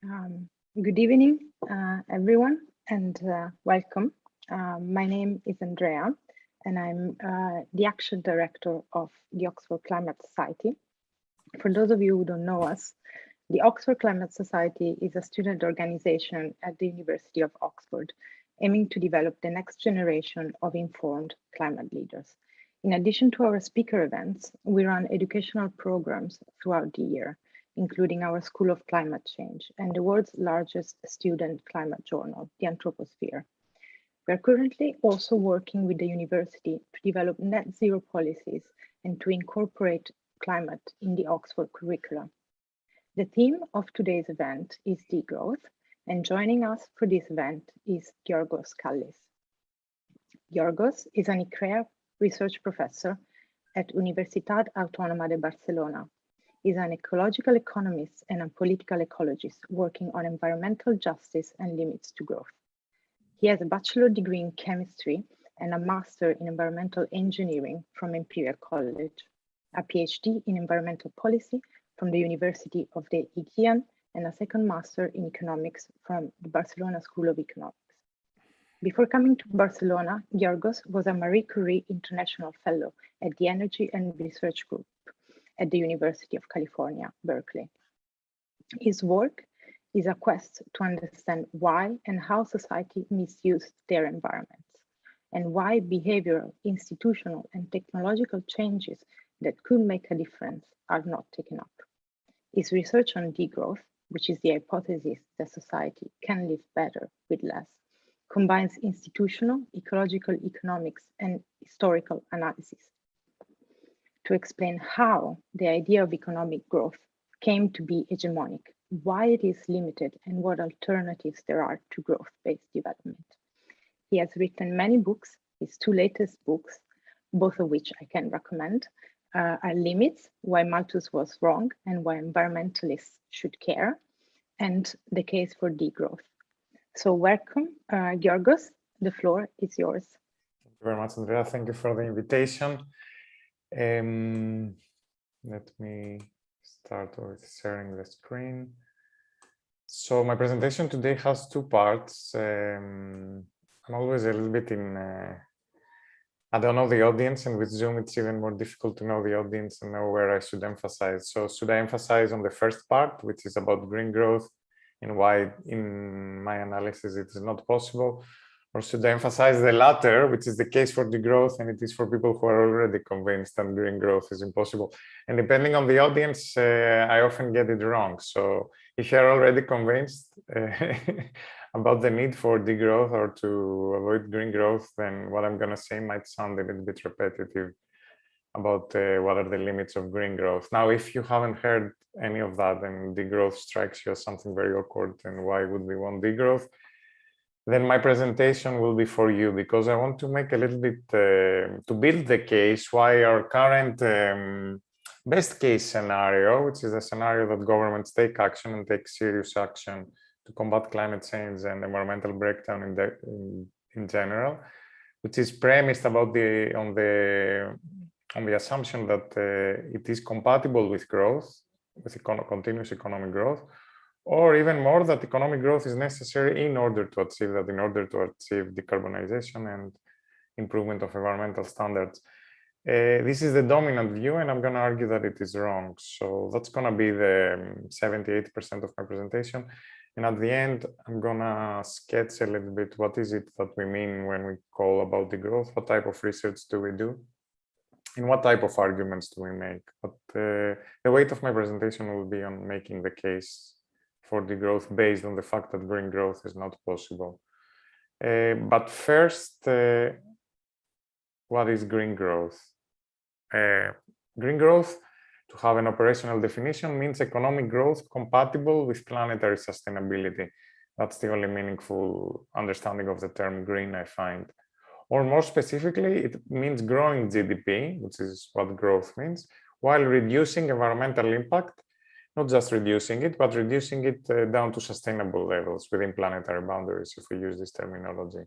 Good evening, everyone, and welcome. My name is Andrea, and I'm the Action Director of the Oxford Climate Society. For those of you who don't know us, the Oxford Climate Society is a student organization at the University of Oxford, aiming to develop the next generation of informed climate leaders. In addition to our speaker events, we run educational programs throughout the year, including our School of Climate Change and the world's largest student climate journal, The Anthroposphere. We are currently also working with the university to develop net zero policies and to incorporate climate in the Oxford curricula. The theme of today's event is degrowth, and joining us for this event is Giorgos Kallis. Giorgos is an ICREA research professor at Universitat Autònoma de Barcelona. He's an ecological economist and a political ecologist working on environmental justice and limits to growth. He has a bachelor degree in chemistry and a master in environmental engineering from Imperial College, a PhD in environmental policy from the University of the Aegean, and a second master in economics from the Barcelona School of Economics. Before coming to Barcelona, Giorgos was a Marie Curie International Fellow at the Energy and Research Group at the University of California, Berkeley. His work is a quest to understand why and how society misused their environments, and why behavioral, institutional, and technological changes that could make a difference are not taken up. His research on degrowth, which is the hypothesis that society can live better with less, combines institutional, ecological economics, and historical analysis to explain how the idea of economic growth came to be hegemonic, why it is limited, and what alternatives there are to growth-based development. He has written many books. His two latest books, both of which I can recommend, are Limits, Why Malthus Was Wrong and Why Environmentalists Should Care, and The Case for Degrowth. So welcome, Giorgos, the floor is yours. Thank you very much, Andrea. Thank you for the invitation. Let me start with sharing the screen. So my presentation today has two parts. I'm always a little bit I don't know the audience, and with Zoom it's even more difficult to know the audience and know where I should emphasize. So should I emphasize on the first part, which is about green growth and why in my analysis it is not possible? Or should I emphasize the latter, which is the case for degrowth, and it is for people who are already convinced that green growth is impossible? And depending on the audience, I often get it wrong. So if you're already convinced about the need for degrowth or to avoid green growth, then what I'm going to say might sound a little bit repetitive about what are the limits of green growth. Now, if you haven't heard any of that and degrowth strikes you as something very awkward, and why would we want degrowth? Then my presentation will be for you, because I want to make a little bit, to build the case why our current best case scenario, which is a scenario that governments take action and take serious action to combat climate change and environmental breakdown in general, which is premised on the assumption that it is compatible with growth, with continuous economic growth, or even more, that economic growth is necessary in order to achieve that, in order to achieve decarbonization and improvement of environmental standards. This is the dominant view, and I'm going to argue that it is wrong. So that's going to be the 78% of my presentation. And at the end, I'm going to sketch a little bit what is it that we mean when we call about degrowth, what type of research do we do, and what type of arguments do we make. But the weight of my presentation will be on making the case for degrowth based on the fact that green growth is not possible. But first, what is green growth? Green growth, to have an operational definition, means economic growth compatible with planetary sustainability. That's the only meaningful understanding of the term green, I find. Or more specifically, it means growing GDP, which is what growth means, while reducing environmental impact, not just reducing it, but reducing it down to sustainable levels within planetary boundaries, if we use this terminology.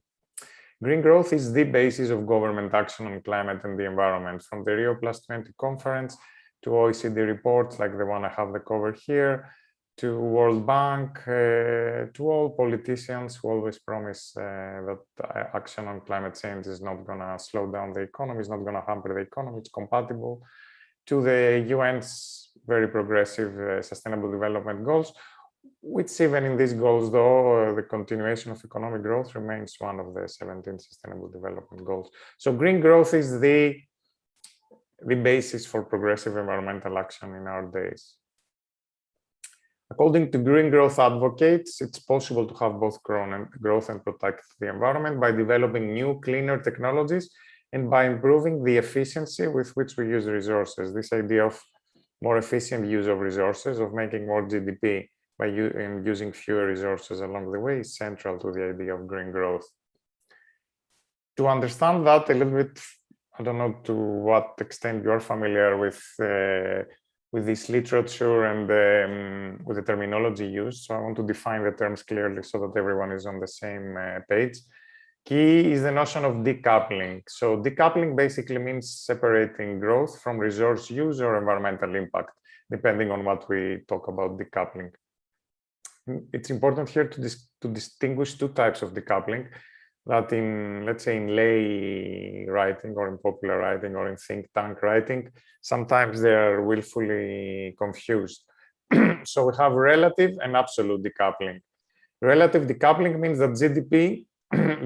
Green growth is the basis of government action on climate and the environment, from the Rio+20 conference to OECD reports like the one I have the cover here, to World Bank, to all politicians who always promise that action on climate change is not going to slow down the economy, is not going to hamper the economy, it's compatible, to the UN's very progressive sustainable development goals, which even in these goals, though, the continuation of economic growth remains one of the 17 sustainable development goals. So green growth is the basis for progressive environmental action in our days. According to green growth advocates, it's possible to have both growth and protect the environment by developing new, cleaner technologies and by improving the efficiency with which we use resources. This idea of more efficient use of resources, of making more GDP by using fewer resources along the way is central to the idea of green growth. To understand that a little bit, I don't know to what extent you're familiar with this literature and with the terminology used. So I want to define the terms clearly so that everyone is on the same page. Key is the notion of decoupling. So decoupling basically means separating growth from resource use or environmental impact, depending on what we talk about decoupling. It's important here to distinguish two types of decoupling that in, let's say, in lay writing or in popular writing or in think tank writing, sometimes they are willfully confused. So we have relative and absolute decoupling. Relative decoupling means that GDP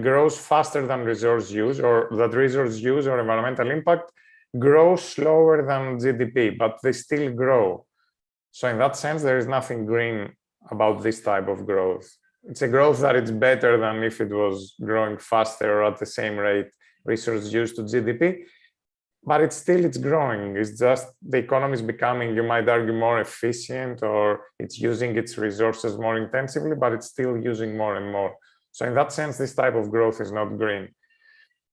grows faster than resource use, or that resource use or environmental impact grows slower than GDP, but they still grow. So in that sense, there is nothing green about this type of growth. It's a growth that it's better than if it was growing faster or at the same rate resource use to GDP, but it's growing. It's just the economy is becoming, you might argue, more efficient, or it's using its resources more intensively, but it's still using more and more. So in that sense, this type of growth is not green.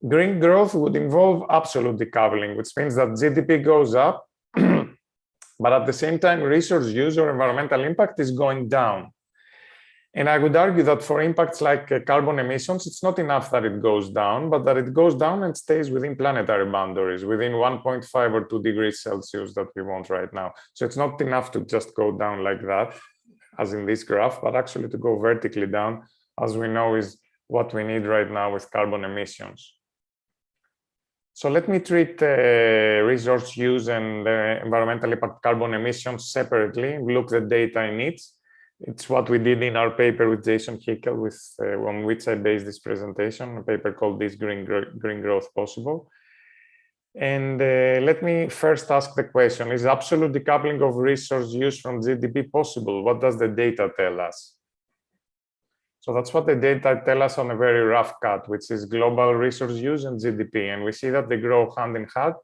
Green growth would involve absolute decoupling, which means that GDP goes up, but at the same time, resource use or environmental impact is going down. And I would argue that for impacts like carbon emissions, it's not enough that it goes down, but that it goes down and stays within planetary boundaries, within 1.5 or 2 degrees Celsius that we want right now. So it's not enough to just go down like that, as in this graph, but actually to go vertically down, as we know is what we need right now with carbon emissions. So let me treat resource use and environmental impact carbon emissions separately, look at the data in each. It's what we did in our paper with Jason Hickel, on which I based this presentation, a paper called Is Green Growth Possible? And let me first ask the question, is absolute decoupling of resource use from GDP possible? What does the data tell us? So that's what the data tell us on a very rough cut, which is global resource use and GDP. And we see that they grow hand in hand.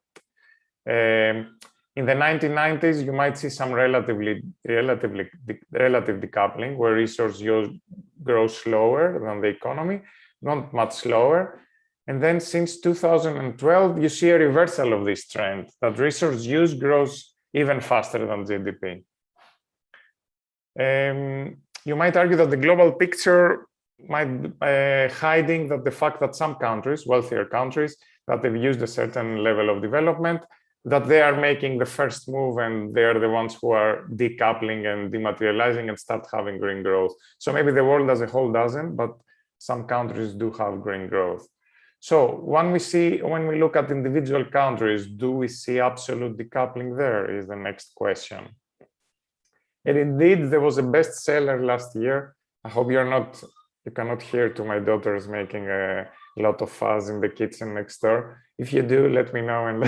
In the 1990s, you might see some relative decoupling, where resource use grows slower than the economy, not much slower. And then since 2012, you see a reversal of this trend, that resource use grows even faster than GDP. You might argue that the global picture might be hiding that the fact that some countries, wealthier countries, that they've used a certain level of development, that they are making the first move and they are the ones who are decoupling and dematerializing and start having green growth. So maybe the world as a whole doesn't, but some countries do have green growth. So when we look at individual countries, do we see absolute decoupling there is the next question. And indeed, there was a bestseller last year. I hope you cannot hear to my daughters making a lot of fuzz in the kitchen next door. If you do, let me know and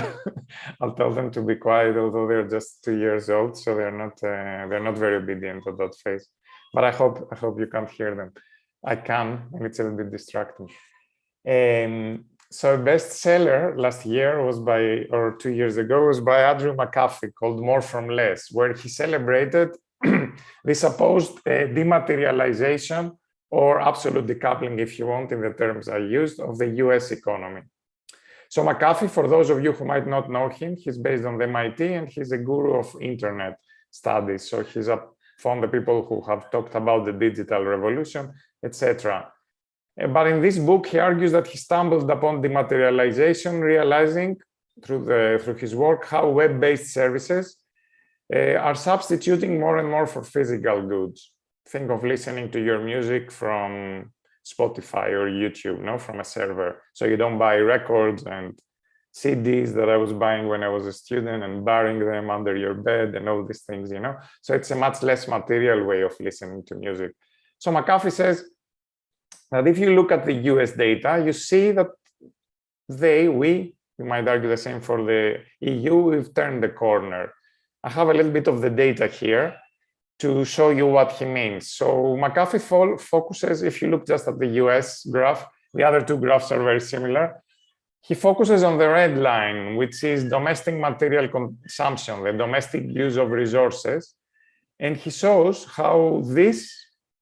I'll tell them to be quiet, although they're just 2 years old, so they're not very obedient at that phase. But I hope you can't hear them. I can, and it's a little bit distracting. So a bestseller last year or 2 years ago was by Andrew McAfee, called More from Less, where he celebrated the supposed dematerialization or absolute decoupling, if you want, in the terms I used, of the US economy. So McAfee, for those of you who might not know him, he's based on the MIT and he's a guru of internet studies. So he's from the people who have talked about the digital revolution, etc. But in this book, he argues that he stumbled upon dematerialization, realizing through his work how web-based services are substituting more and more for physical goods. Think of listening to your music from Spotify or YouTube, no, from a server. So you don't buy records and CDs that I was buying when I was a student and burying them under your bed and all these things, you know. So it's a much less material way of listening to music. So McAfee says that if you look at the US data, you see that you might argue the same for the EU, we've turned the corner. I have a little bit of the data here to show you what he means. So McAfee focuses, if you look just at the US graph, the other two graphs are very similar. He focuses on the red line, which is domestic material consumption, the domestic use of resources. And he shows how this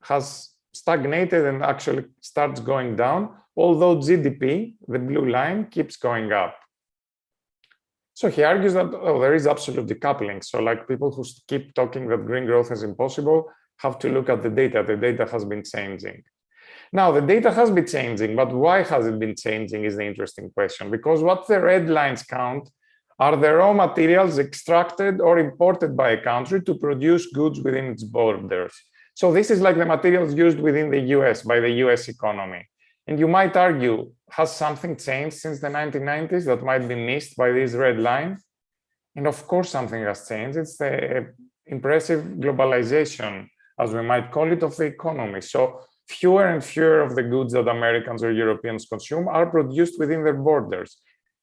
has stagnated and actually starts going down, although GDP, the blue line, keeps going up. So he argues that there is absolute decoupling. So like people who keep talking that green growth is impossible have to look at the data. The data has been changing. Now, the data has been changing, but why has it been changing is the interesting question. Because what the red lines count are the raw materials extracted or imported by a country to produce goods within its borders. So this is like the materials used within the US by the US economy. And you might argue, has something changed since the 1990s that might be missed by this red line? And of course, something has changed. It's the impressive globalization, as we might call it, of the economy. So fewer and fewer of the goods that Americans or Europeans consume are produced within their borders.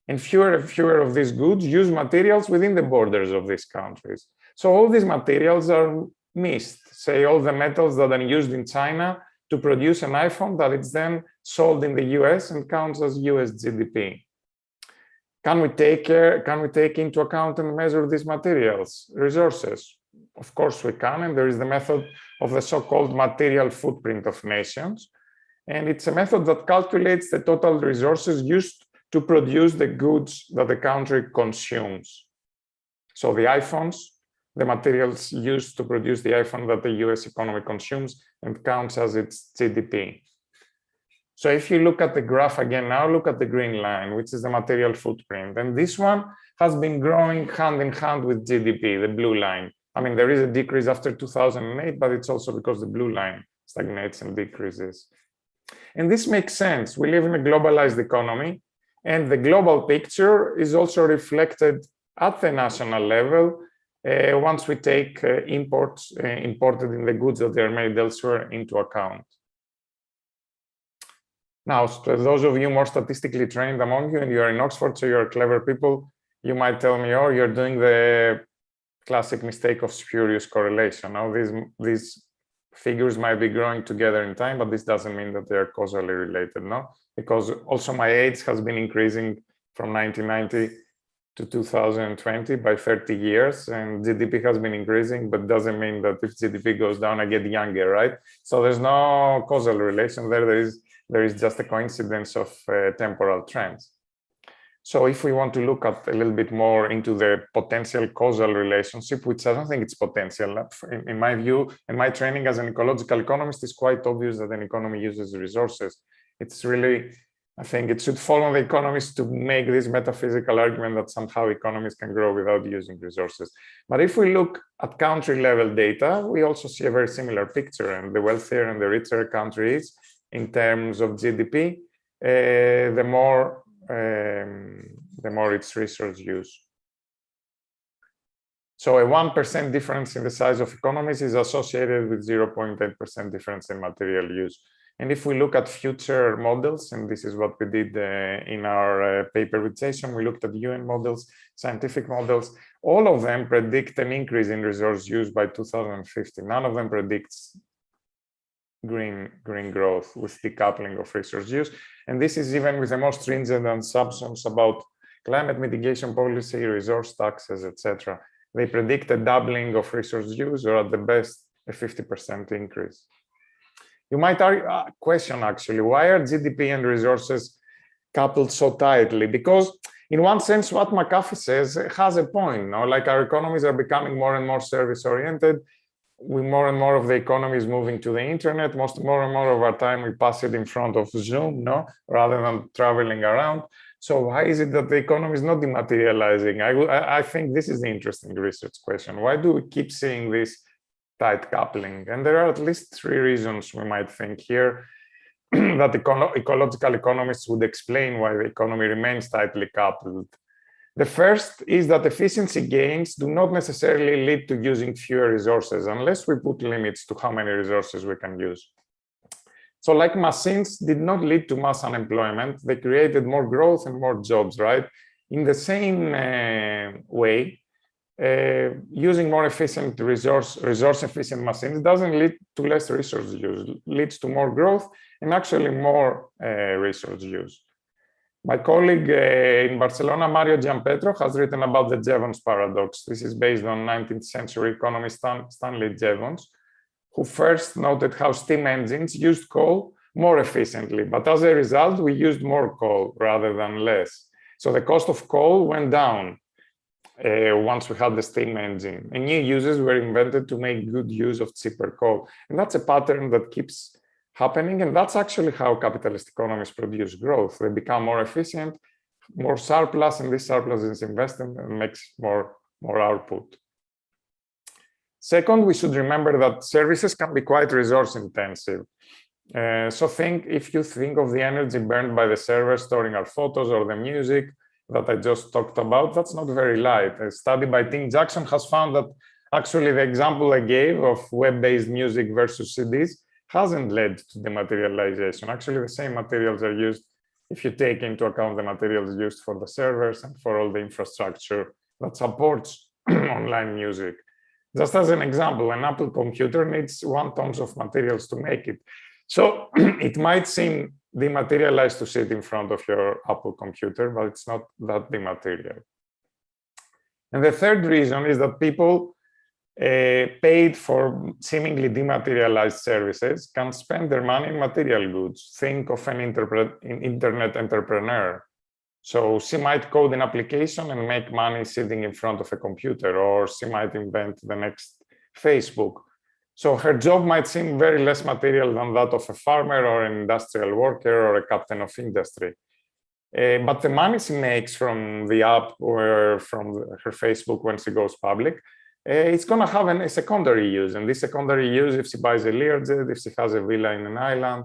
And fewer of these goods use materials within the borders of these countries. So all these materials are missed. Say all the metals that are used in China to produce an iPhone that is then sold in the US and counts as US GDP. Can we take into account and measure these materials, resources? Of course we can, and there is the method of the so-called material footprint of nations. And it's a method that calculates the total resources used to produce the goods that the country consumes. So the iPhones, the materials used to produce the iPhone that the US economy consumes and counts as its GDP. So if you look at the graph again now, look at the green line, which is the material footprint. And this one has been growing hand in hand with GDP, the blue line. I mean, there is a decrease after 2008, but it's also because the blue line stagnates and decreases. And this makes sense. We live in a globalized economy, and the global picture is also reflected at the national level once we take imports imported in the goods that are made elsewhere into account. Now, to those of you more statistically trained among you, and you're in Oxford, so you're clever people, you might tell me, oh, you're doing the classic mistake of spurious correlation. Now, these figures might be growing together in time, but this doesn't mean that they're causally related, no? Because also my age has been increasing from 1990 to 2020 by 30 years, and GDP has been increasing, but doesn't mean that if GDP goes down, I get younger, right? So there's no causal relation there. There is just a coincidence of temporal trends. So if we want to look at a little bit more into the potential causal relationship, which I don't think it's potential, in my view, and my training as an ecological economist, is quite obvious that an economy uses resources. It's really, I think it should fall on the economists to make this metaphysical argument that somehow economies can grow without using resources. But if we look at country level data, we also see a very similar picture, and the wealthier and the richer a country is in terms of GDP, the more its resource use. So a 1% difference in the size of economies is associated with 0.8% difference in material use. And if we look at future models, and this is what we did in our paper with Jason, we looked at UN models, scientific models, all of them predict an increase in resource use by 2050. None of them predicts green growth with decoupling of resource use. And this is even with the most stringent assumptions about climate mitigation policy, resource taxes, etc. They predict a doubling of resource use, or at the best, a 50% increase. You might question, actually, why are GDP and resources coupled so tightly? Because in one sense, what McAfee says has a point. No? Like our economies are becoming more and more service-oriented. More and more of the economy is moving to the internet. More and more of our time we pass it in front of Zoom, no, rather than traveling around. So why is it that the economy is not dematerializing? I think this is the interesting research question. Why do we keep seeing this tight coupling? And there are at least 3 reasons we might think here that ecological economists would explain why the economy remains tightly coupled. The first is that efficiency gains do not necessarily lead to using fewer resources unless we put limits to how many resources we can use. So like machines did not lead to mass unemployment, they created more growth and more jobs, right? In the same way, using more efficient resource efficient machines doesn't lead to less resource use, leads to more growth and actually more resource use. My colleague in Barcelona, Mario Giampetro, has written about the Jevons paradox. This is based on 19th century economist Stanley Jevons, who first noted how steam engines used coal more efficiently, but as a result, we used more coal rather than less. So the cost of coal went down once we had the steam engine, and new uses were invented to make good use of cheaper coal. And that's a pattern that keeps happening, and that's actually how capitalist economies produce growth. They become more efficient, more surplus, and this surplus is invested and makes more output. Second, we should remember that services can be quite resource intensive. So if you think of the energy burned by the server storing our photos or the music that I just talked about, that's not very light. A study by Tim Jackson has found that actually the example I gave of web-based music versus CDs hasn't led to dematerialization. Actually, the same materials are used if you take into account the materials used for the servers and for all the infrastructure that supports online music. Just as an example, an Apple computer needs 1 ton of materials to make it. So it might seem dematerialized to sit in front of your Apple computer, but it's not that dematerial. And the third reason is that people paid for seemingly dematerialized services can spend their money in material goods. Think of an internet entrepreneur. So she might code an application and make money sitting in front of a computer, or she might invent the next Facebook. So her job might seem very less material than that of a farmer or an industrial worker or a captain of industry. But the money she makes from the app or from her Facebook when she goes public, it's going to have a secondary use. And this secondary use, if she buys a Learjet, if she has a villa in an island,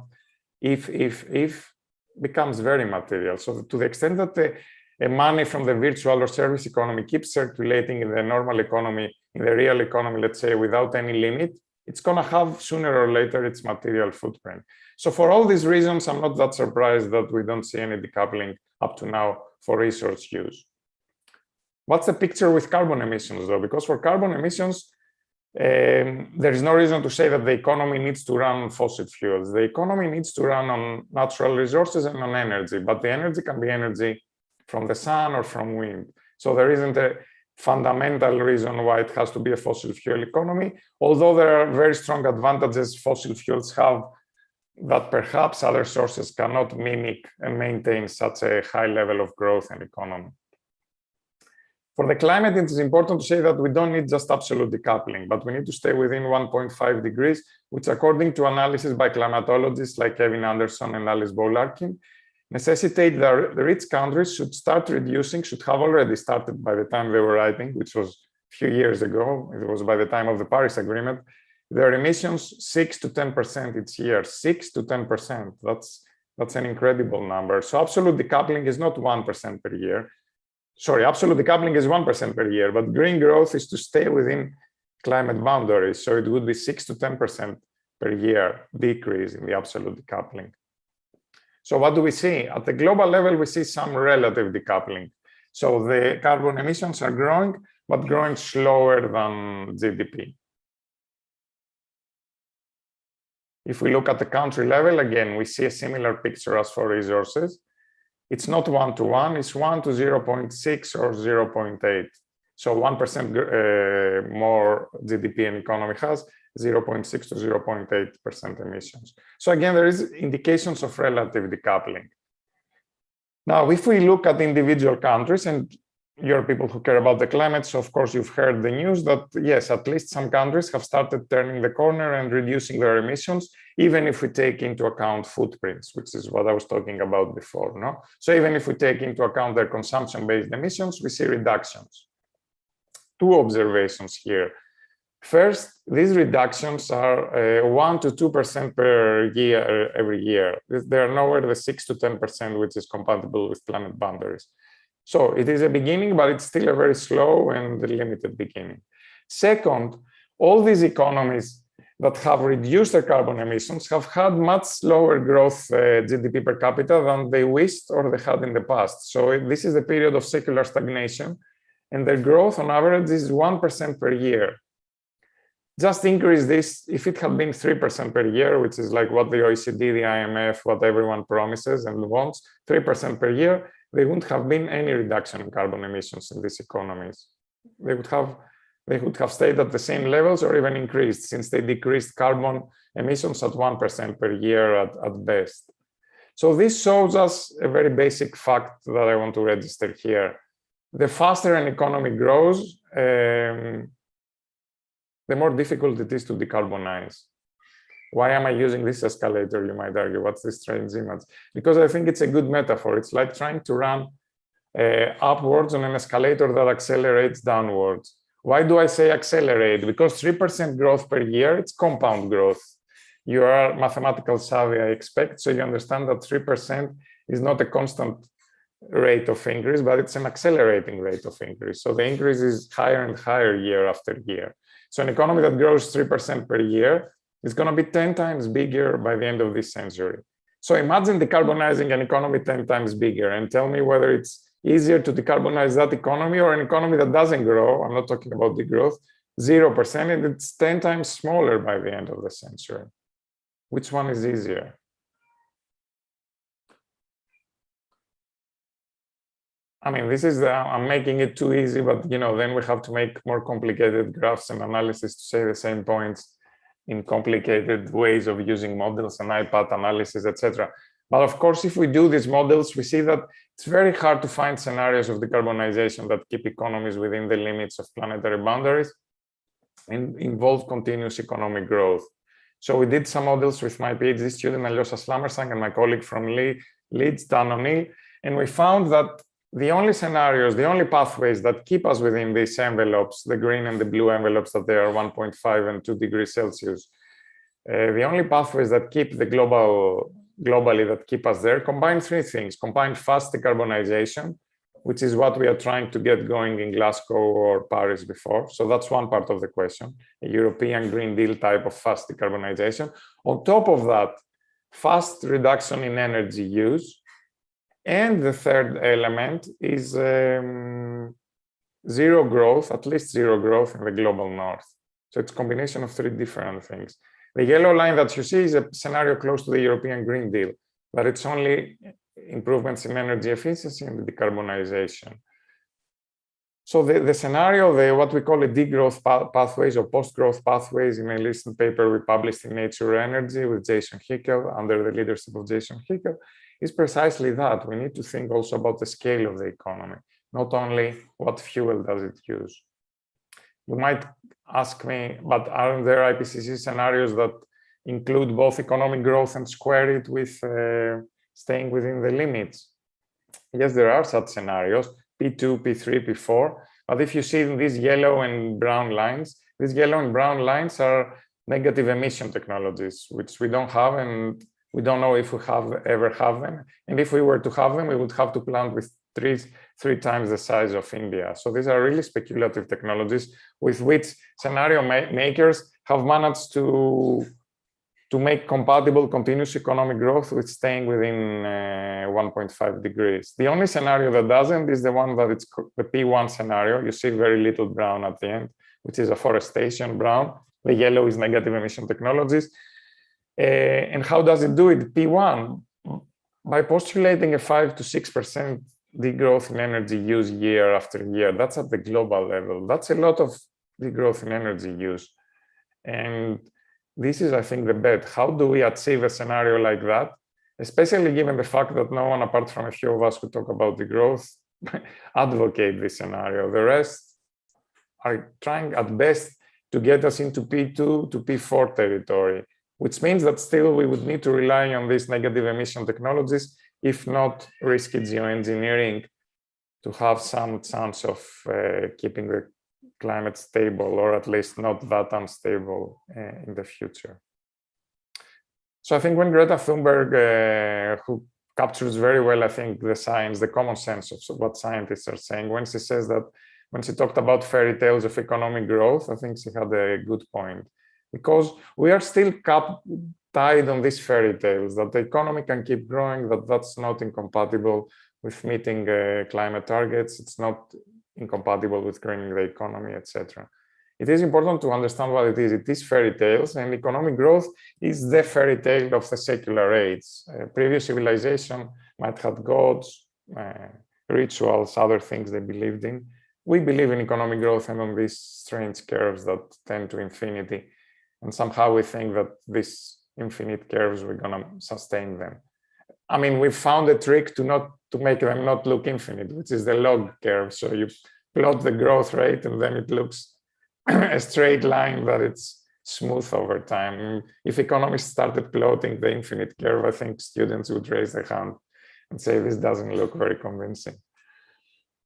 if becomes very material. So to the extent that the money from the virtual or service economy keeps circulating in the normal economy, in the real economy, let's say, without any limit, it's going to have sooner or later its material footprint. So for all these reasons, I'm not that surprised that we don't see any decoupling up to now for resource use. What's the picture with carbon emissions, though? Because for carbon emissions, there is no reason to say that the economy needs to run on fossil fuels. The economy needs to run on natural resources and on energy, but the energy can be energy from the sun or from wind. So there isn't a fundamental reason why it has to be a fossil fuel economy, although there are very strong advantages fossil fuels have that perhaps other sources cannot mimic and maintain such a high level of growth and economy. For the climate, it is important to say that we don't need just absolute decoupling, but we need to stay within 1.5 degrees, which according to analysis by climatologists like Kevin Anderson and Alice Bow-Larkin, necessitate that the rich countries should start reducing, should have already started by the time they were writing, which was a few years ago. It was by the time of the Paris Agreement, their emissions 6 to 10% each year, 6 to 10%. That's an incredible number. So absolute decoupling is not 1% per year. Sorry, absolute decoupling is 1% per year, but green growth is to stay within climate boundaries. So it would be 6 to 10% per year decrease in the absolute decoupling. So what do we see? At the global level, we see some relative decoupling. So the carbon emissions are growing, but growing slower than GDP. If we look at the country level, again, we see a similar picture as for resources. It's not 1-to-1, it's 1 to 0.6 or 0.8. So 1% more GDP an economy has, 0.6 to 0.8% emissions. So again, there is indications of relative decoupling. Now, if we look at individual countries, and you're people who care about the climate, so of course you've heard the news that yes, at least some countries have started turning the corner and reducing their emissions, even if we take into account footprints, which is what I was talking about before. No, so even if we take into account their consumption-based emissions, we see reductions. Two observations here. First, these reductions are 1 to 2% per year every year. They are nowhere the 6 to 10%, which is compatible with planet boundaries. So it is a beginning, but it's still a very slow and limited beginning. Second, all these economies that have reduced their carbon emissions have had much slower growth GDP per capita than they wished or they had in the past. So this is a period of secular stagnation, and their growth on average is 1% per year. Just increase this, if it had been 3% per year, which is like what the OECD, the IMF, what everyone promises and wants, 3% per year, there wouldn't have been any reduction in carbon emissions in these economies. They would have stayed at the same levels or even increased, since they decreased carbon emissions at 1% per year at best. So this shows us a very basic fact that I want to register here. The faster an economy grows, the more difficult it is to decarbonize. Why am I using this escalator, you might argue? What's this strange image? Because I think it's a good metaphor. It's like trying to run upwards on an escalator that accelerates downwards. Why do I say accelerate? Because 3% growth per year, it's compound growth. You are mathematical savvy, I expect, so you understand that 3% is not a constant rate of increase, but it's an accelerating rate of increase. So the increase is higher and higher year after year. So an economy that grows 3% per year is going to be 10 times bigger by the end of this century. So imagine decarbonizing an economy 10 times bigger and tell me whether it's easier to decarbonize that economy or an economy that doesn't grow. I'm not talking about degrowth, 0%, and it's 10 times smaller by the end of the century. Which one is easier? I mean, this is, I'm making it too easy, but then we have to make more complicated graphs and analysis to say the same points in complicated ways of using models and iPad analysis, etc. But of course, if we do these models, we see that it's very hard to find scenarios of decarbonization that keep economies within the limits of planetary boundaries and involve continuous economic growth. So we did some models with my PhD student, Alyosha Slamersang, and my colleague from Leeds, Dan O'Neill, and we found that the only scenarios, the only pathways that keep us within these envelopes, the green and the blue envelopes that they are 1.5 and 2 degrees Celsius, the only pathways that keep the globally that keep us there combine three things. Combine fast decarbonization, which is what we are trying to get going in Glasgow or Paris before. So that's one part of the question, a European Green Deal type of fast decarbonization. On top of that, fast reduction in energy use. And the third element is zero growth, at least zero growth in the global north. So it's a combination of three different things. The yellow line that you see is a scenario close to the European Green Deal, but it's only improvements in energy efficiency and decarbonization. So the scenario, what we call a degrowth pathways or post-growth pathways, in a recent paper we published in Nature Energy with Jason Hickel, under the leadership of Jason Hickel, is precisely that. We need to think also about the scale of the economy, not only what fuel does it use. You might ask me, but aren't there IPCC scenarios that include both economic growth and square it with staying within the limits? Yes, there are such scenarios, P2, P3, P4, but if you see these yellow and brown lines, these yellow and brown lines are negative emission technologies, which we don't have, and we don't know if we ever have them. And if we were to have them, we would have to plant with three times the size of India. So these are really speculative technologies with which scenario makers have managed to make compatible continuous economic growth with staying within 1.5 degrees. The only scenario that doesn't is the one that it's the P1 scenario. You see very little brown at the end, which is afforestation brown. The yellow is negative emission technologies. And how does it do it? P1, by postulating a 5 to 6% degrowth in energy use year after year. That's at the global level. That's a lot of degrowth in energy use. And this is, I think, the bet. How do we achieve a scenario like that? Especially given the fact that no one, apart from a few of us who talk about degrowth, advocate this scenario. The rest are trying at best to get us into P2 to P4 territory, which means that still we would need to rely on these negative emission technologies, if not risky geoengineering, to have some chance of keeping the climate stable, or at least not that unstable in the future. So I think when Greta Thunberg, who captures very well, I think, the science, the common sense of what scientists are saying, when she says that, when she talked about fairy tales of economic growth, I think she had a good point, because we are still tied on these fairy tales that the economy can keep growing, that that's not incompatible with meeting climate targets, it's not incompatible with greening the economy, etc. It is important to understand what it is. It is fairy tales, and economic growth is the fairy tale of the secular age. Previous civilization might have gods, rituals, other things they believed in. We believe in economic growth and on these strange curves that tend to infinity. And somehow we think that these infinite curves, we're going to sustain them. I mean, we found a trick to make them not look infinite, which is the log curve. So you plot the growth rate and then it looks a straight line that it's smooth over time. If economists started plotting the infinite curve, I think students would raise their hand and say, this doesn't look very convincing.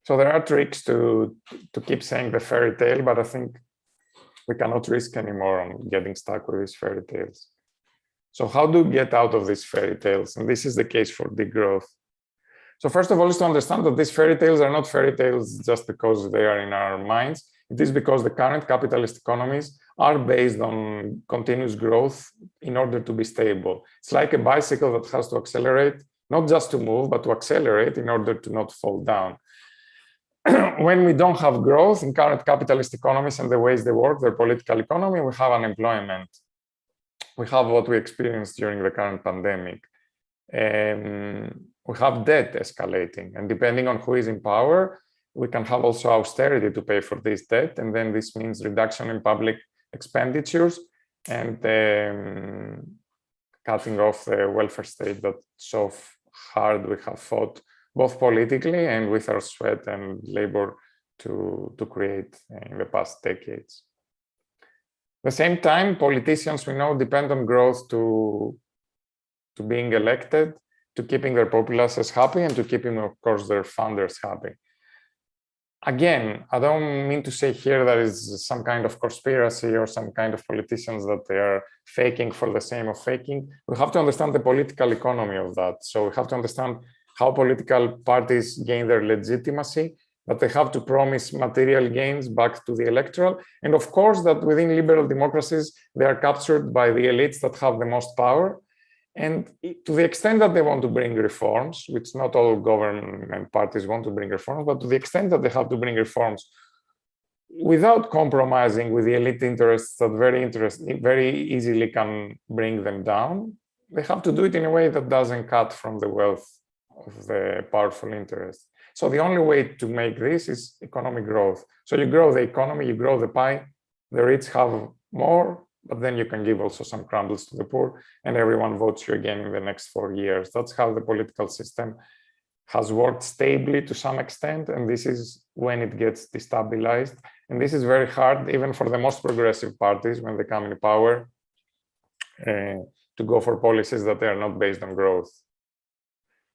So there are tricks to keep saying the fairy tale, but I think we cannot risk anymore on getting stuck with these fairy tales. So how do we get out of these fairy tales? And this is the case for degrowth. So first of all is to understand that these fairy tales are not fairy tales just because they are in our minds. It is because the current capitalist economies are based on continuous growth in order to be stable. It's like a bicycle that has to accelerate, not just to move, but to accelerate in order to not fall down. When we don't have growth in current capitalist economies and the ways they work, their political economy, we have unemployment. We have what we experienced during the current pandemic. We have debt escalating, and depending on who is in power, we can have also austerity to pay for this debt, and then this means reduction in public expenditures and cutting off the welfare state that so hard we have fought, both politically and with our sweat and labor to create in the past decades. At the same time, politicians, we know, depend on growth to being elected, to keeping their populaces happy, and to keeping, of course, their funders happy. Again, I don't mean to say here that is some kind of conspiracy or some kind of politicians that they are faking for the sake of faking. We have to understand the political economy of that. So we have to understand how political parties gain their legitimacy, that they have to promise material gains back to the electoral. And of course, that within liberal democracies, they are captured by the elites that have the most power. And to the extent that they want to bring reforms, which not all government parties want to bring reforms, but to the extent that they have to bring reforms without compromising with the elite interests that very easily can bring them down, they have to do it in a way that doesn't cut from the wealth of the powerful interests. So the only way to make this is economic growth. So you grow the economy, you grow the pie, the rich have more, but then you can give also some crumbles to the poor, and everyone votes you again in the next 4 years. That's how the political system has worked stably to some extent, and this is when it gets destabilized. And this is very hard, even for the most progressive parties, when they come in power, to go for policies that are not based on growth.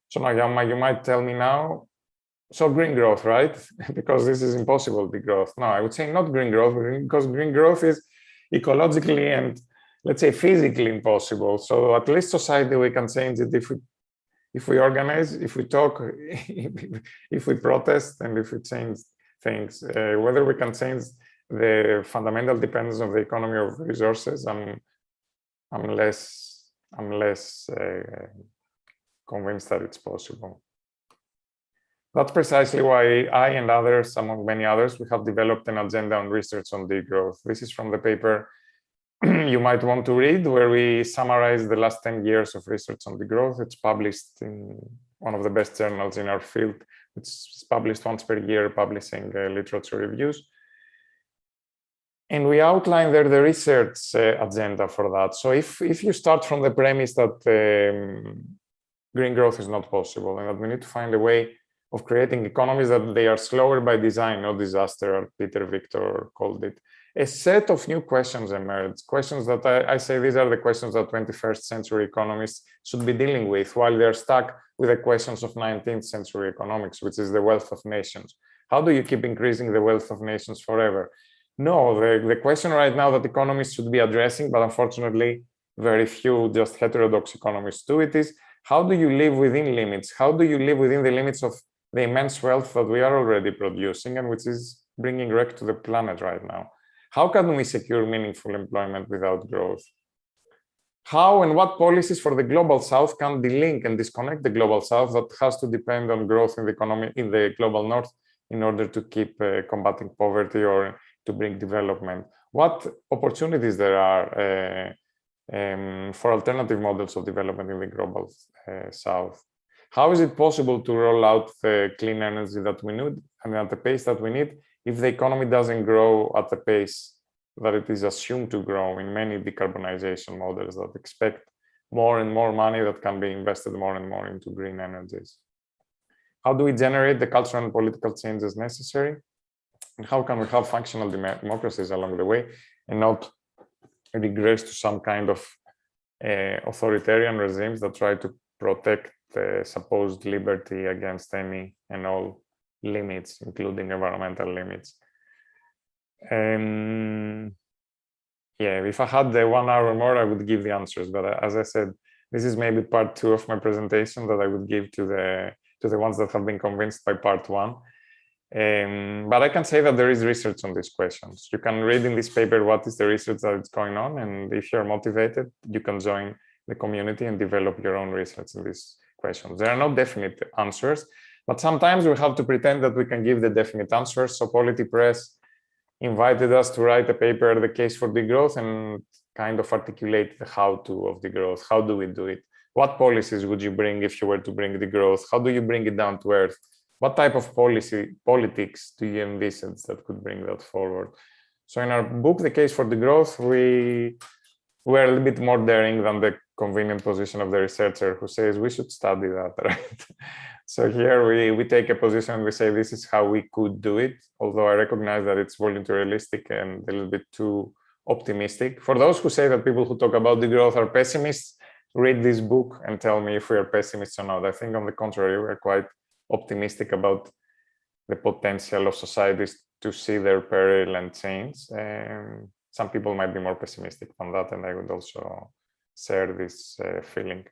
So now, you might tell me now, so green growth, right? Because this is impossible, degrowth. No, I would say not green growth, because green growth is ecologically and, let's say, physically impossible. So at least society, we can change it if we organize, if we talk, if we protest, and if we change things. Whether we can change the fundamental dependence of the economy of resources, I'm less convinced that it's possible. That's precisely why I and others, among many others, we have developed an agenda on research on degrowth. This is from the paper you might want to read, where we summarize the last 10 years of research on degrowth. It's published in one of the best journals in our field. It's published once per year, publishing literature reviews. And we outline there the research agenda for that. So if you start from the premise that green growth is not possible and that we need to find a way of creating economies that they are slower by design, not disaster, as Peter Victor called it. A set of new questions emerged, questions that I say these are the questions that 21st century economists should be dealing with, while they're stuck with the questions of 19th century economics, which is the wealth of nations. How do you keep increasing the wealth of nations forever? No, the question right now that economists should be addressing, but unfortunately very few just heterodox economists do it, is how do you live within limits? How do you live within the limits of the immense wealth that we are already producing and which is bringing wreck to the planet right now? How can we secure meaningful employment without growth? How and what policies for the global south can delink and disconnect the global south that has to depend on growth in the economy in the global north in order to keep combating poverty or to bring development? What opportunities there are for alternative models of development in the global south? How is it possible to roll out the clean energy that we need and at the pace that we need if the economy doesn't grow at the pace that it is assumed to grow in many decarbonization models that expect more and more money that can be invested more and more into green energies? How do we generate the cultural and political changes necessary? And how can we have functional democracies along the way and not regress to some kind of authoritarian regimes that try to protect the supposed liberty against any and all limits, including environmental limits? Yeah, if I had the 1 hour more, I would give the answers. But as I said, this is maybe part 2 of my presentation that I would give to the ones that have been convinced by part 1. But I can say that there is research on these questions. You can read in this paper what is the research that is going on, and if you're motivated, you can join the community and develop your own research in these questions. There are no definite answers, but sometimes we have to pretend that we can give the definite answers. So Polity Press invited us to write a paper, The Case for Degrowth, and kind of articulate the how-to of degrowth. How do we do it? What policies would you bring if you were to bring degrowth? How do you bring it down to earth? What type of politics do you envisage that could bring that forward? So in our book, The Case for Degrowth, we were a little bit more daring than the convenient position of the researcher who says we should study that, right? So here we take a position and we say this is how we could do it, although I recognize that it's voluntaristic and a little bit too optimistic. For those who say that people who talk about degrowth are pessimists, read this book and tell me if we are pessimists or not. I think on the contrary, we're quite optimistic about the potential of societies to see their peril and change. Some people might be more pessimistic on that, and I would also share this feeling.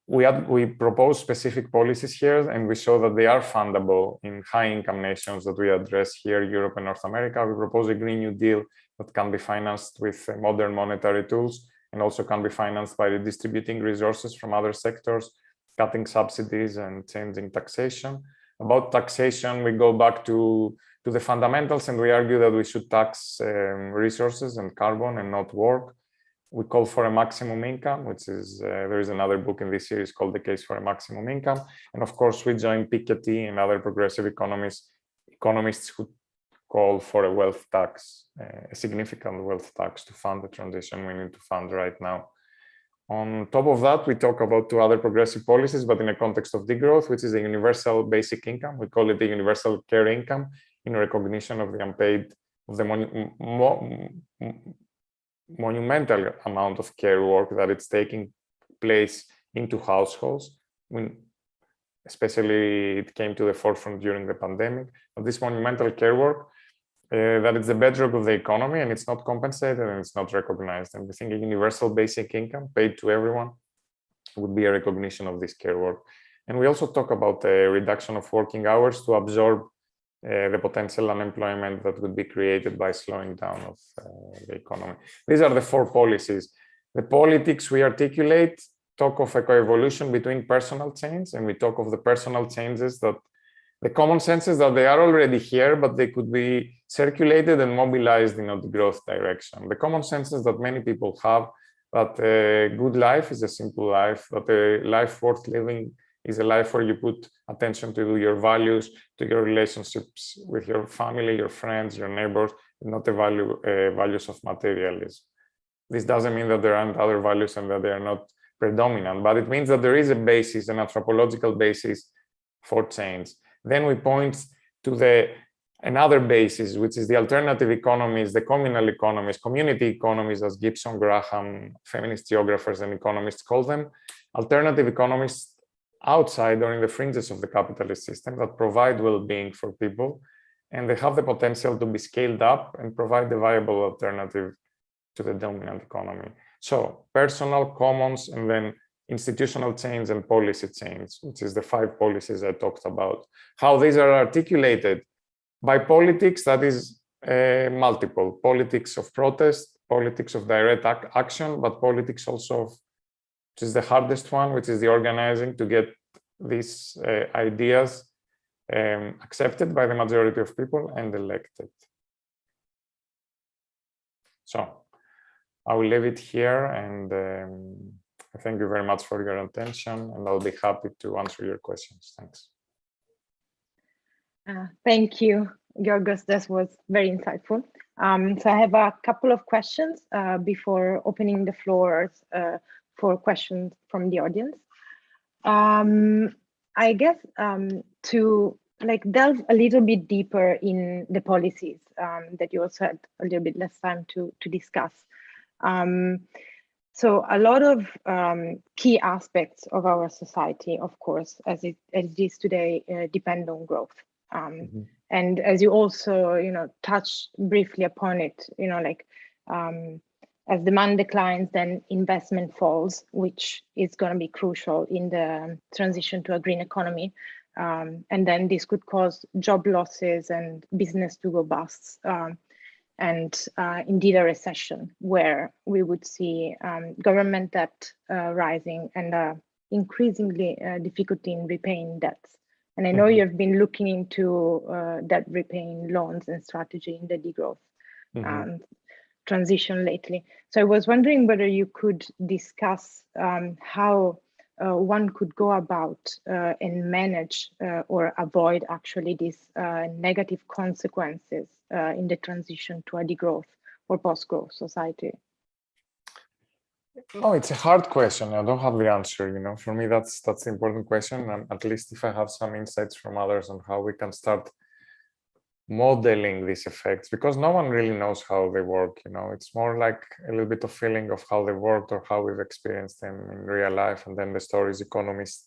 We propose specific policies here, and we show that they are fundable in high-income nations that we address here, Europe and North America. We propose a Green New Deal that can be financed with modern monetary tools and also can be financed by redistributing resources from other sectors, cutting subsidies and changing taxation. About taxation, we go back to the fundamentals and we argue that we should tax resources and carbon and not work. We call for a maximum income, which is, there is another book in this series called The Case for a Maximum Income. And of course, we join Piketty and other progressive economists who call for a wealth tax, a significant wealth tax to fund the transition we need to fund right now. On top of that, we talk about 2 other progressive policies, but in a context of degrowth, which is a universal basic income. We call it the universal care income in recognition of the unpaid, of the monumental amount of care work that it's taking place into households. Especially it came to the forefront during the pandemic. But this monumental care work, that it's the bedrock of the economy and it's not compensated and it's not recognized. And we think a universal basic income paid to everyone would be a recognition of this care work. And we also talk about a reduction of working hours to absorb the potential unemployment that would be created by slowing down of the economy. These are the 4 policies. The politics we articulate talk of a coevolution between personal change, and we talk of the personal changes that the common sense is that they are already here, but they could be circulated and mobilized in a growth direction. The common sense is that many people have, that a good life is a simple life, that a life worth living is a life where you put attention to your values, to your relationships with your family, your friends, your neighbors, not the values of materialism. This doesn't mean that there aren't other values and that they are not predominant, but it means that there is a basis, an anthropological basis for change. Then we point to another basis, which is the alternative economies, the communal economies, community economies, as Gibson, Graham, feminist geographers and economists call them, alternative economies outside or in the fringes of the capitalist system that provide well-being for people, and they have the potential to be scaled up and provide a viable alternative to the dominant economy. So personal, commons, and then institutional change and policy change, which is the 5 policies I talked about. How these are articulated by politics that is multiple. Politics of protest, politics of direct action, but politics also of, which is the hardest one, which is the organizing to get these ideas accepted by the majority of people and elected. So I will leave it here, and thank you very much for your attention, and I'll be happy to answer your questions. Thanks. Thank you, Georgios. This was very insightful. So I have a couple of questions before opening the floors for questions from the audience. I guess to delve a little bit deeper in the policies that you also had a little bit less time to discuss. So a lot of key aspects of our society, of course, as it is today, depend on growth. And as you also, touched briefly upon it, as demand declines, then investment falls, which is going to be crucial in the transition to a green economy. And then this could cause job losses and business to go bust, and indeed a recession where we would see government debt rising and increasingly difficulty in repaying debts. And I know you've been looking into debt repaying loans and strategy in the degrowth transition lately. So I was wondering whether you could discuss how one could go about and manage or avoid actually these negative consequences in the transition to a degrowth or post-growth society. No, it's a hard question. I don't have the answer. For me, that's the important question. At least if I have some insights from others on how we can start modeling these effects, because no one really knows how they work. It's more like a little bit of feeling of how they worked or how we've experienced them in real life, and then the stories economists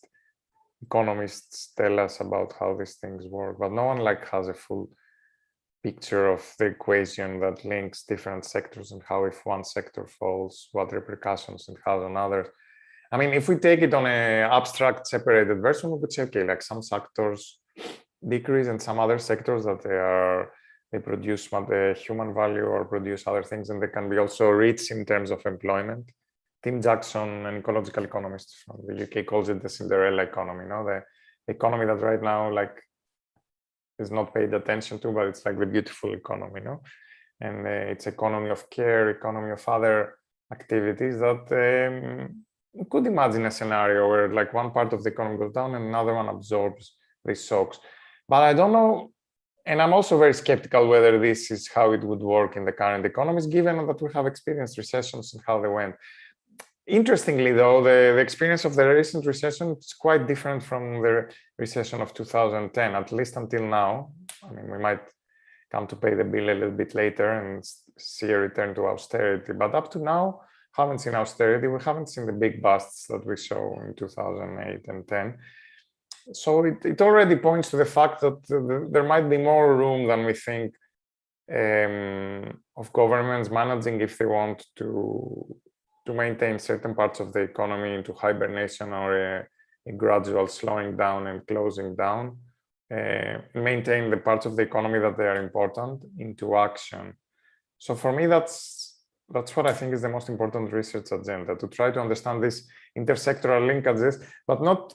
tell us about how these things work. But no one has a full picture of the equation that links different sectors and how, if one sector falls, what repercussions it has on others. I mean, if we take it on an abstract separated version, we could say, okay, some sectors decrease and some other sectors that they produce human value or produce other things, and they can be also rich in terms of employment. Tim Jackson, an ecological economist from the UK, calls it the Cinderella economy. The economy that right now is not paid attention to, but it's the beautiful economy, and it's economy of care, economy of other activities that you could imagine a scenario where one part of the economy goes down and another one absorbs these shocks. But I don't know, and I'm also very skeptical whether this is how it would work in the current economies, given that we have experienced recessions and how they went. Interestingly, though, the experience of the recent recession is quite different from the recession of 2010, at least until now. I mean, we might come to pay the bill a little bit later and see a return to austerity. But up to now, haven't seen austerity. We haven't seen the big busts that we saw in 2008 and 10. So it already points to the fact that there might be more room than we think of governments managing, if they want to maintain certain parts of the economy into hibernation or a gradual slowing down and closing down, maintain the parts of the economy that they are important into action. So for me, that's what I think is the most important research agenda, to try to understand these intersectoral linkages, but not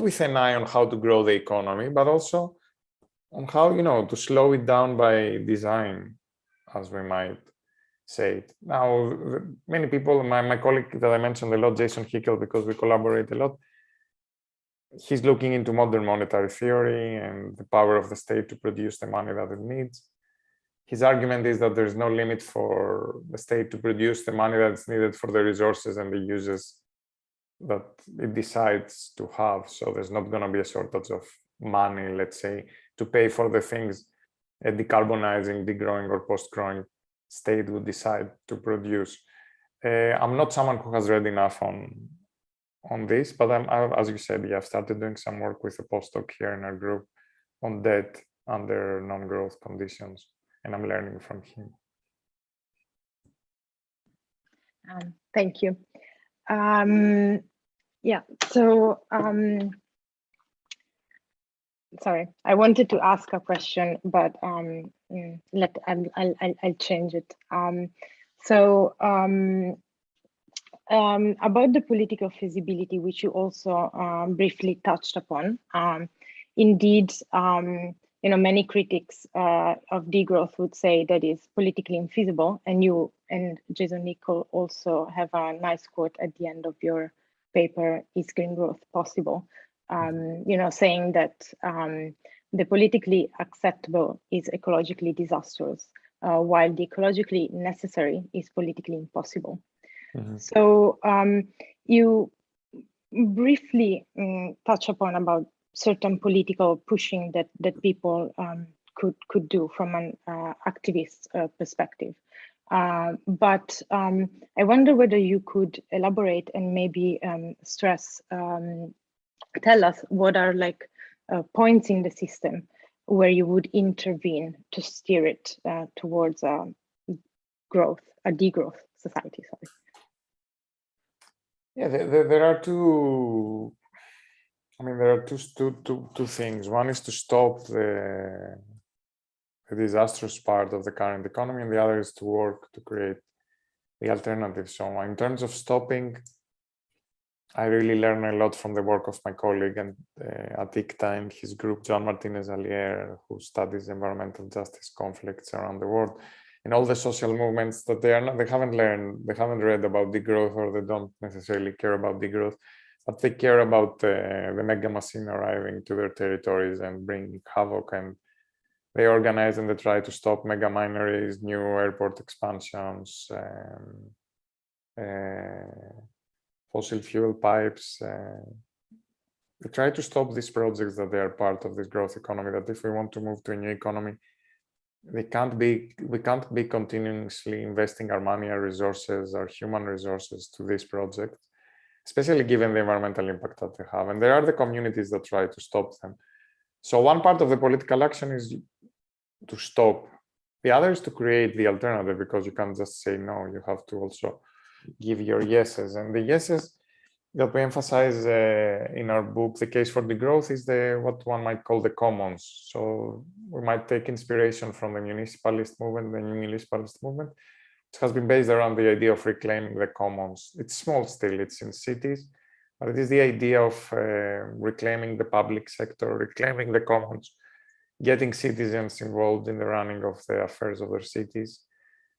with an eye on how to grow the economy, but also on how, to slow it down by design, as we might say it. Now, many people, my colleague that I mentioned a lot, Jason Hickel, because we collaborate a lot, he's looking into modern monetary theory and the power of the state to produce the money that it needs. His argument is that there's no limit for the state to produce the money that's needed for the resources and the uses that it decides to have. So there's not going to be a shortage of money, let's say, to pay for the things a decarbonizing, degrowing, or post-growing state would decide to produce. I'm not someone who has read enough on this, but as you said, yeah, I've started doing some work with a postdoc here in our group on debt under non-growth conditions, and I'm learning from him. Thank you. Yeah, so sorry, I wanted to ask a question, but I'll change it. About the political feasibility, which you also briefly touched upon, indeed, many critics of degrowth would say that it's politically infeasible, and you and Jason Nicol also have a nice quote at the end of your paper, Is Green Growth Possible? Saying that the politically acceptable is ecologically disastrous, while the ecologically necessary is politically impossible. Mm-hmm. So you briefly touch upon about certain political pushing that people could do from an activist perspective. But I wonder whether you could elaborate and maybe stress, tell us what are like points in the system where you would intervene to steer it towards a degrowth society. Sorry. Yeah, there are two. I mean, there are two things. One is to stop the disastrous part of the current economy, and the other is to work to create the alternative. So, in terms of stopping, I really learn a lot from the work of my colleague and at ICTA and his group, John Martinez-Allier, who studies environmental justice conflicts around the world, and all the social movements that they haven't read about degrowth, or they don't necessarily care about degrowth, but they care about the mega machine arriving to their territories and bringing havoc, and they organize and they try to stop mega mineries, new airport expansions, fossil fuel pipes. We try to stop these projects that they are part of this growth economy, that if we want to move to a new economy, we can't be continuously investing our money, our resources, our human resources to these projects, especially given the environmental impact that they have. And there are the communities that try to stop them. So one part of the political action is to stop. The other is to create the alternative, because you can't just say no, you have to also give your yeses. And the yeses that we emphasize in our book, The Case for Degrowth, is what one might call the commons. So we might take inspiration from the municipalist movement, which has been based around the idea of reclaiming the commons. It's small still, it's in cities, but it is the idea of reclaiming the public sector, reclaiming the commons, getting citizens involved in the running of the affairs of their cities,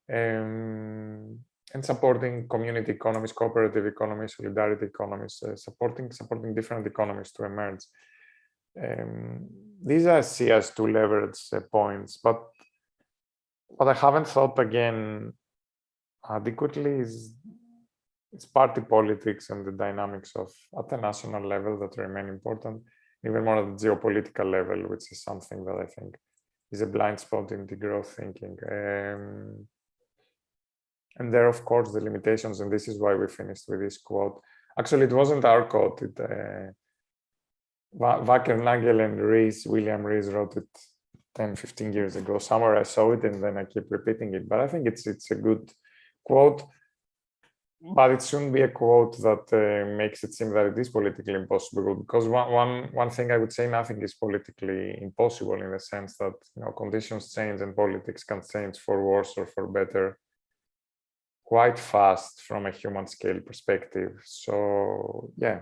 and supporting community economies, cooperative economies, solidarity economies, supporting different economies to emerge. These I see as two leverage points, but what I haven't thought again adequately is party politics and the dynamics at the national level that remain important, even more at the geopolitical level, which is something that I think is a blind spot in degrowth thinking. And there, of course, the limitations, and this is why we finished with this quote. Actually, it wasn't our quote. Wackernagel and William Rees wrote it 10, 15 years ago. Somewhere I saw it, and then I keep repeating it. But I think it's a good quote, but it shouldn't be a quote that makes it seem that it is politically impossible. Because one thing I would say, nothing is politically impossible, in the sense that conditions change and politics can change for worse or for better quite fast from a human scale perspective. So yeah.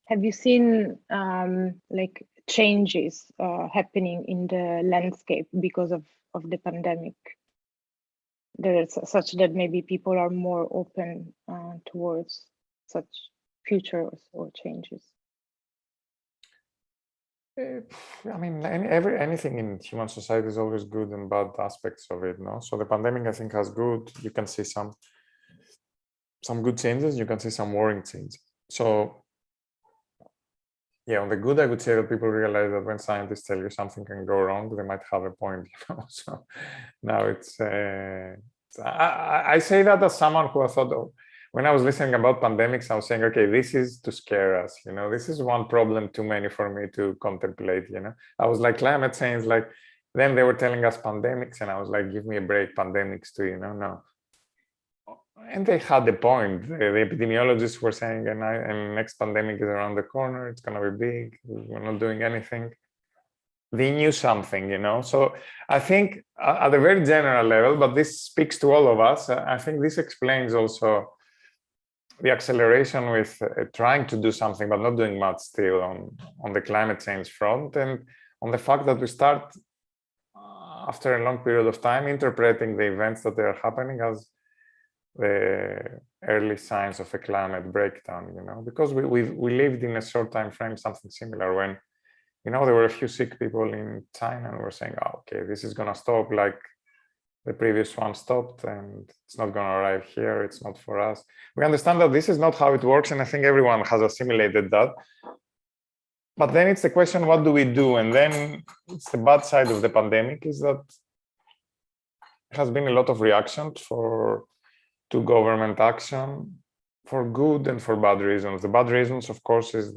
Have you seen like changes happening in the landscape because of the pandemic? There's such that maybe people are more open towards such futures or changes. I mean, anything in human society is always good and bad aspects of it, no? So the pandemic, I think, has good. You can see some some good changes, you can see some worrying changes. So yeah, on the good, I would say that people realize that when scientists tell you something can go wrong, they might have a point, you know. So now it's I say that as someone who I thought of, when I was listening about pandemics, I was saying, okay, this is to scare us, you know, this is one problem too many for me to contemplate, you know. I was like, climate change, like, then they were telling us pandemics, and I was like, give me a break, pandemics too, you know, no. And they had the point. The epidemiologists were saying, and next pandemic is around the corner, it's going to be big, we're not doing anything. They knew something, you know. So I think at a very general level, but this speaks to all of us, I think this explains also the acceleration with trying to do something, but not doing much still on the climate change front, and on the fact that we start, after a long period of time, interpreting the events that are happening as the early signs of a climate breakdown, you know, because we lived in a short time frame something similar when, you know, there were a few sick people in China and we're saying, oh, okay, this is going to stop like the previous one stopped, and it's not going to arrive here, it's not for us. We understand that this is not how it works, and I think everyone has assimilated that. But then it's the question, what do we do? And then it's the bad side of the pandemic is that there has been a lot of reaction to government action for good and for bad reasons. The bad reasons, of course, is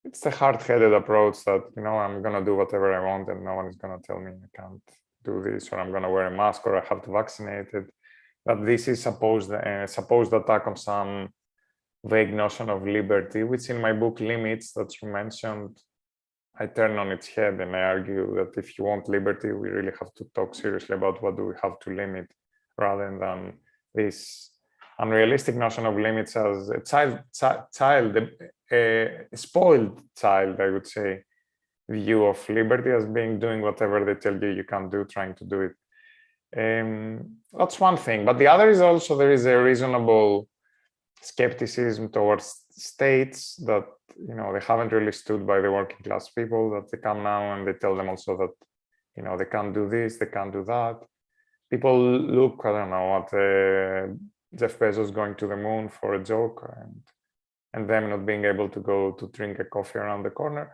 it's the hard-headed approach that, you know, I'm going to do whatever I want and no one is going to tell me I can't do this, or I'm going to wear a mask, or I have to vaccinate it. That this is supposed attack on some vague notion of liberty, which in my book Limits that you mentioned, I turn on its head and I argue that if you want liberty, we really have to talk seriously about what do we have to limit, rather than this unrealistic notion of limits as a spoiled child, I would say, view of liberty as being doing whatever they tell you can't do, trying to do it. That's one thing. But the other is also there is a reasonable skepticism towards states that, you know, they haven't really stood by the working class people, that they come now and they tell them also that, you know, they can't do this, they can't do that. People look, I don't know, at Jeff Bezos going to the moon for a joke, and them not being able to go to drink a coffee around the corner.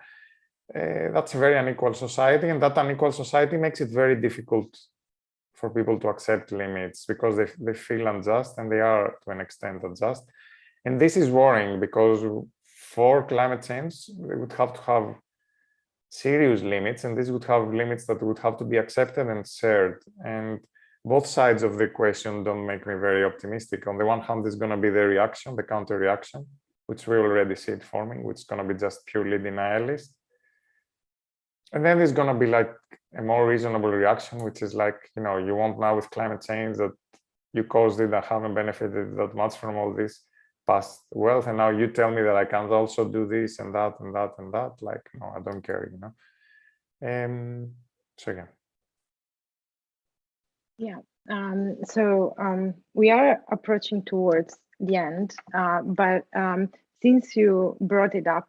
That's a very unequal society, and that unequal society makes it very difficult for people to accept limits because they feel unjust, and they are to an extent unjust. And this is worrying because for climate change, they would have to have serious limits, and these would have limits that would have to be accepted and shared. And both sides of the equation don't make me very optimistic. On the one hand, there's going to be the reaction, the counter reaction, which we already see it forming, which is going to be just purely denialist. And then there's going to be like a more reasonable reaction, which is like, you know, you want now with climate change that you caused it, I haven't benefited that much from all this past wealth, and now you tell me that I can't also do this and that and that and that. Like, no, I don't care, you know. So yeah. Yeah. So we are approaching towards the end, but since you brought it up,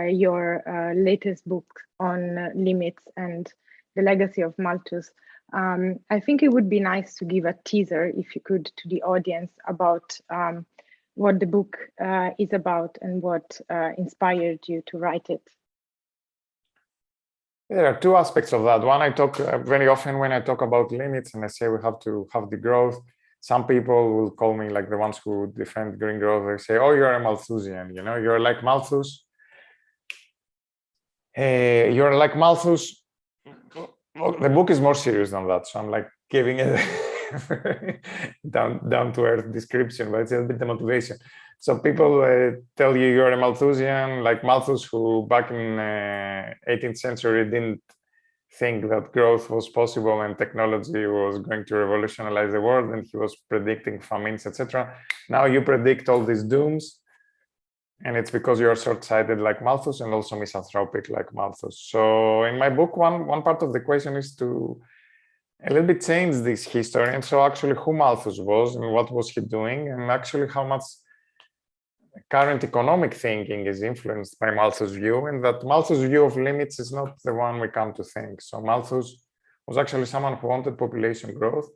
your latest book on limits and the legacy of Malthus, I think it would be nice to give a teaser, if you could, to the audience about what the book is about and what inspired you to write it. There are two aspects of that. One, I talk very often when I talk about limits and I say we have to have degrowth. Some people will call me, like the ones who defend green growth, they say, oh, you're a Malthusian, you know, you're like Malthus. You're like Malthus. Well, the book is more serious than that, so I'm like giving it down to earth description, but it's a bit the motivation. So people tell you you're a Malthusian, like Malthus, who back in 18th century didn't think that growth was possible and technology was going to revolutionize the world, and he was predicting famines, etc. Now you predict all these dooms, and it's because you're short-sighted like Malthus and also misanthropic like Malthus. So in my book, one part of the equation is to a little bit change this history, and so actually who Malthus was and what was he doing, and actually how much current economic thinking is influenced by Malthus' view, and that Malthus' view of limits is not the one we come to think. So Malthus was actually someone who wanted population growth.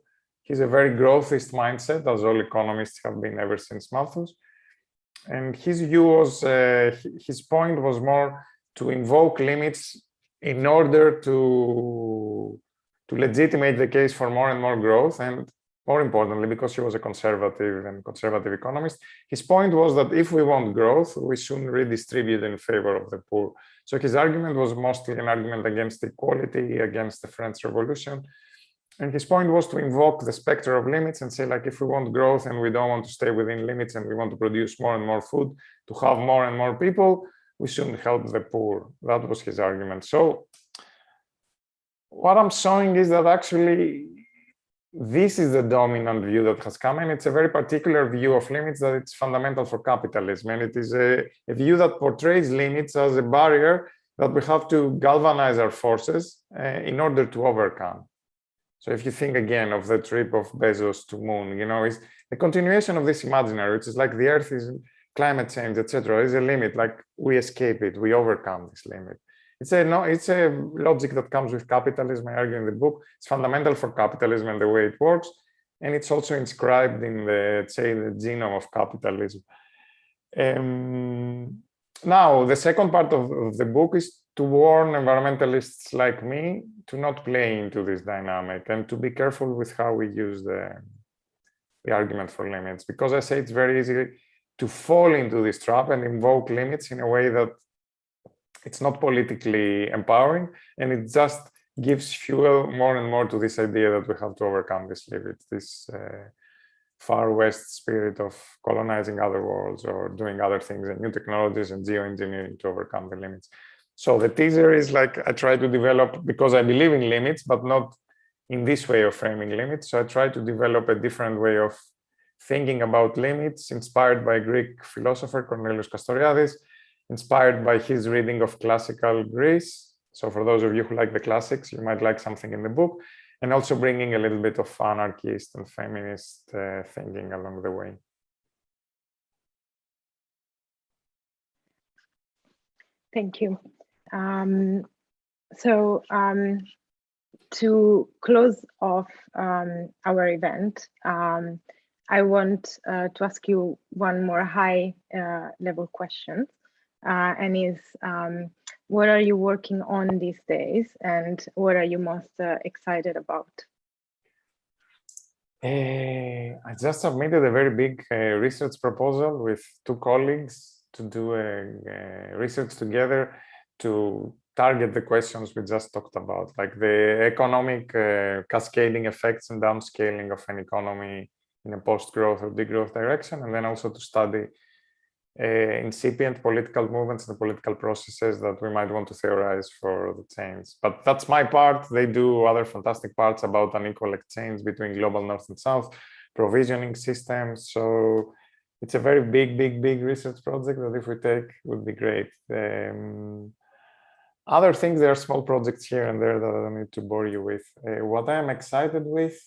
He's a very growthist mindset, as all economists have been ever since Malthus. And his view was, his point was more to invoke limits in order to legitimate the case for more and more growth. And more importantly, because he was a conservative economist, his point was that if we want growth, we should redistribute in favor of the poor. So his argument was mostly an argument against equality, against the French Revolution. And his point was to invoke the specter of limits and say, like, if we want growth and we don't want to stay within limits and we want to produce more and more food to have more and more people, we shouldn't help the poor. That was his argument. So what I'm showing is that actually this is the dominant view that has come, and it's a very particular view of limits that it's fundamental for capitalism. And it is a view that portrays limits as a barrier that we have to galvanize our forces in order to overcome. So if you think again of the trip of Bezos to moon, you know, it's the continuation of this imaginary, which is like the Earth is climate change, etc. Is a limit, like we escape it, we overcome this limit. It's a logic that comes with capitalism. I argue in the book. It's fundamental for capitalism and the way it works, and it's also inscribed in the, say, the genome of capitalism. Now, the second part of the book is to warn environmentalists like me to not play into this dynamic and to be careful with how we use the argument for limits, because I say it's very easy to fall into this trap and invoke limits in a way that it's not politically empowering, and it just gives fuel more and more to this idea that we have to overcome this limit, this far west spirit of colonizing other worlds or doing other things and new technologies and geoengineering to overcome the limits. So the teaser is like I try to develop, because I believe in limits, but not in this way of framing limits. So I try to develop a different way of thinking about limits, inspired by Greek philosopher Cornelius Castoriadis, inspired by his reading of classical Greece. So for those of you who like the classics, you might like something in the book, and also bringing a little bit of anarchist and feminist thinking along the way. Thank you. To close off our event, I want to ask you one more high level question, and is what are you working on these days, and what are you most excited about? I just submitted a very big research proposal with 2 colleagues to do a research together to target the questions we just talked about, like the economic cascading effects and downscaling of an economy in a post-growth or degrowth direction, and then also to study incipient political movements and political processes that we might want to theorize for the change. But that's my part. They do other fantastic parts about unequal exchange between global north and south, provisioning systems. So it's a very big research project that if we take would be great. Other things, there are small projects here and there that I don't need to bore you with. What I am excited with,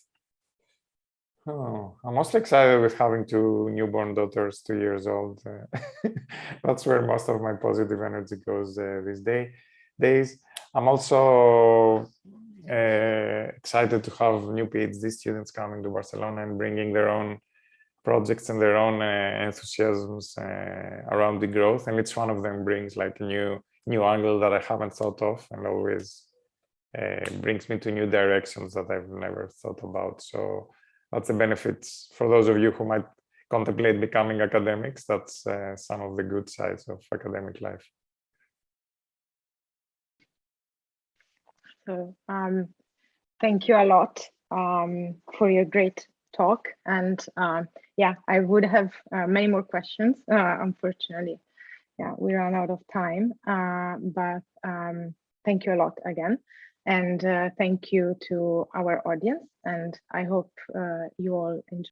I'm mostly excited with having 2 newborn daughters, 2 years old. That's where most of my positive energy goes these days. I'm also excited to have new PhD students coming to Barcelona and bringing their own projects and their own enthusiasms around the growth. And each one of them brings like a new angle that I haven't thought of, and always brings me to new directions that I've never thought about. So that's the benefits for those of you who might contemplate becoming academics. That's some of the good sides of academic life. So thank you a lot for your great talk. And yeah, I would have many more questions. Unfortunately, yeah, we ran out of time. But thank you a lot again. And thank you to our audience. And I hope you all enjoy.